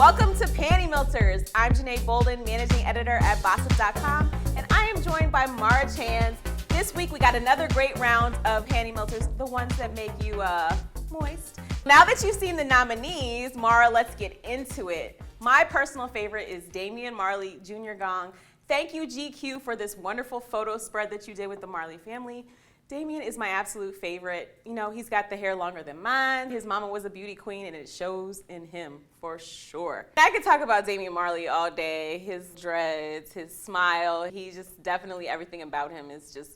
Welcome to Panty Melters. I'm Janeé, Bolden, managing editor at Bossip.com, and I am joined by Maura Chanz. This week we got another great round of Panty Melters, the ones that make you moist. Now that you've seen the nominees, Maura, let's get into it. My personal favorite is Damian Marley Jr. Gong. Thank you, GQ, for this wonderful photo spread that you did with the Marley family. Damian is my absolute favorite. You know, he's got the hair longer than mine. His mama was a beauty queen, and it shows in him for sure. I could talk about Damian Marley all day. His dreads, his smile. He just definitely, everything about him is just,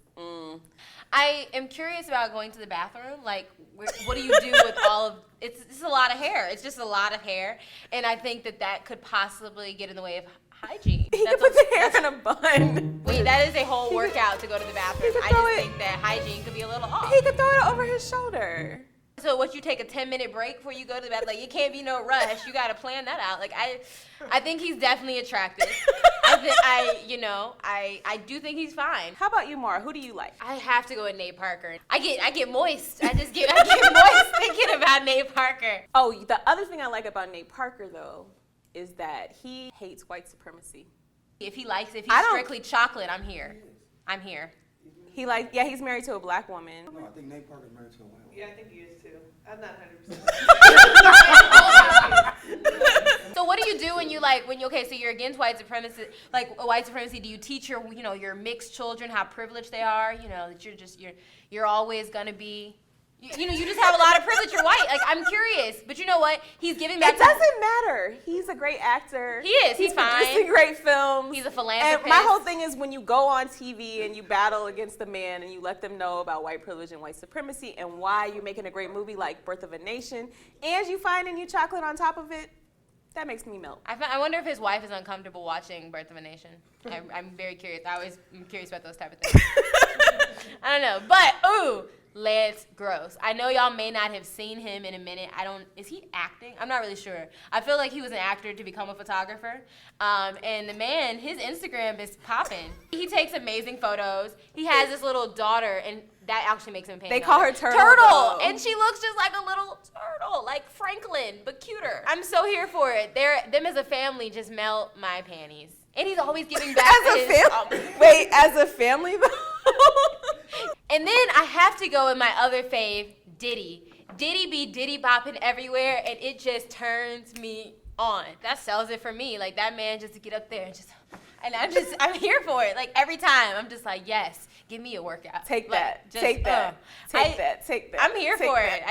I am curious about going to the bathroom. Like, what do you do with all of, it's a lot of hair. It's just a lot of hair. And I think that could possibly get in the way of hygiene. He could put the hair in a bun. Wait, that is a whole workout to go to the bathroom. I just think that hygiene could be a little off. He could throw it over his shoulder. So what, you take a 10-minute break before you go to the bathroom? Like, it can't be no rush. You got to plan that out. Like, I think he's definitely attractive. I do think he's fine. How about you, Maura? Who do you like? I have to go with Nate Parker. I get moist. I get moist thinking about Nate Parker. Oh, the other thing I like about Nate Parker, though, is that he hates white supremacy. If he's strictly chocolate, I'm here. I'm here. He's married to a black woman. No, I think Nate Parker's married to a white woman. Yeah, I think he is too. I'm not 100%. So what do you do when so you're against white supremacy, white supremacy, do you teach your mixed children how privileged they are, that you're always gonna be, you just have a lot of privilege, you're white. Like, I'm curious, but you know what? He's giving back. It doesn't matter. He's a great actor. He is. He's fine. He's producing great films. He's a philanthropist. And my whole thing is when you go on TV and you battle against a man and you let them know about white privilege and white supremacy and why you're making a great movie like Birth of a Nation, and you find a new chocolate on top of it, that makes me melt. I wonder if his wife is uncomfortable watching Birth of a Nation. I'm very curious. I'm curious about those type of things. I don't know, but Lance Gross. I know y'all may not have seen him in a minute. Is he acting? I'm not really sure. I feel like he was an actor to become a photographer. And the man, his Instagram is popping. He takes amazing photos. He has this little daughter, and that actually makes him pain. They call her Turtle. Turtle! And she looks just like a little turtle, like Franklin, but cuter. I'm so here for it. Them as a family just melt my panties. And he's always giving back to his... Wait, as a family, though? And then I have to go with my other fave, Diddy. Diddy be Diddy bopping everywhere, and it just turns me on. That sells it for me. Like, that man just to get up there and I'm here for it. Like, every time, I'm just like, yes, give me a workout. Take that. I'm here for it.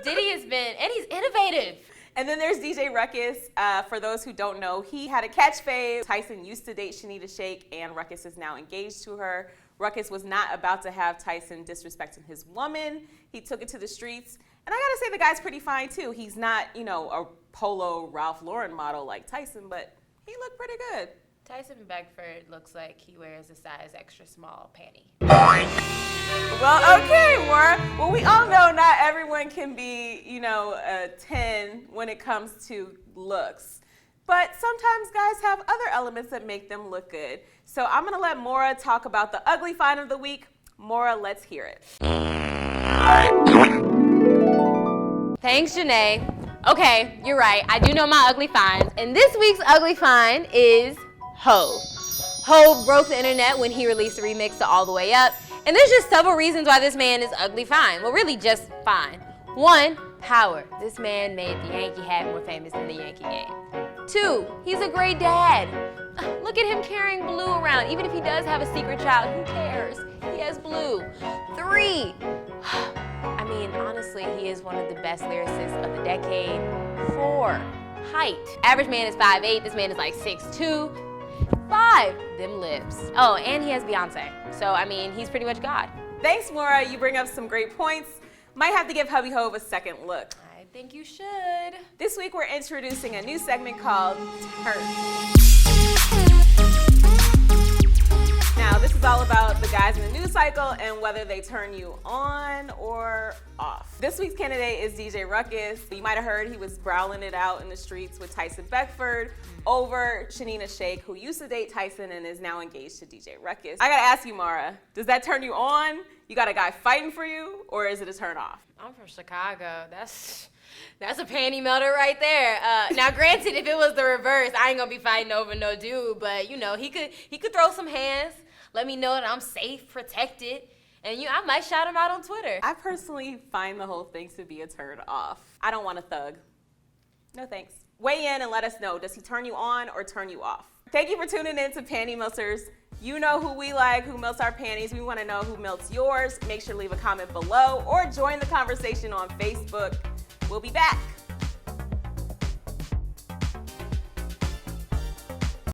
Diddy has been, and he's innovative. And then there's DJ Ruckus. For those who don't know, he had a catch fade. Tyson used to date Shanita Shake, and Ruckus is now engaged to her. Ruckus was not about to have Tyson disrespecting his woman. He took it to the streets. And I gotta say, the guy's pretty fine too. He's not, a polo Ralph Lauren model like Tyson, but he looked pretty good. Tyson Beckford looks like he wears a size extra small panty. Well, okay, Maura. Well, we all know not everyone can be, a 10 when it comes to looks. But sometimes guys have other elements that make them look good. So I'm going to let Maura talk about the ugly find of the week. Maura, let's hear it. Thanks, Janeé. Okay, you're right. I do know my ugly finds. And this week's ugly find is Hove. Hove broke the internet when he released a remix to All the Way Up. And there's just several reasons why this man is ugly fine. Well, really just fine. 1, power. This man made the Yankee hat more famous than the Yankee game. 2, he's a great dad. Look at him carrying Blue around. Even if he does have a secret child, who cares? He has Blue. 3, honestly, he is one of the best lyricists of the decade. 4, height. Average man is 5'8", this man is like 6'2". 5, them lips. Oh, and he has Beyonce. So, he's pretty much God. Thanks, Maura. You bring up some great points. Might have to give Hubby Hove a second look. I think you should. This week we're introducing a new segment called Turn. Now, this is all about the guys in the news cycle and whether they turn you on or off. This week's candidate is DJ Ruckus. You might have heard he was growling it out in the streets with Tyson Beckford over Shanita Shake, who used to date Tyson and is now engaged to DJ Ruckus. I gotta ask you, Maura, does that turn you on? You got a guy fighting for you, or is it a turn off? I'm from Chicago. That's That's a panty melter right there. Now, granted, if it was the reverse, I ain't gonna be fighting over no dude. But you know, he could throw some hands. Let me know that I'm safe, protected, and I might shout him out on Twitter. I personally find the whole thing to be a turn off. I don't want a thug. No thanks. Weigh in and let us know. Does he turn you on or turn you off? Thank you for tuning in to Panty Melters. You know who we like, who melts our panties. We want to know who melts yours. Make sure to leave a comment below or join the conversation on Facebook. We'll be back.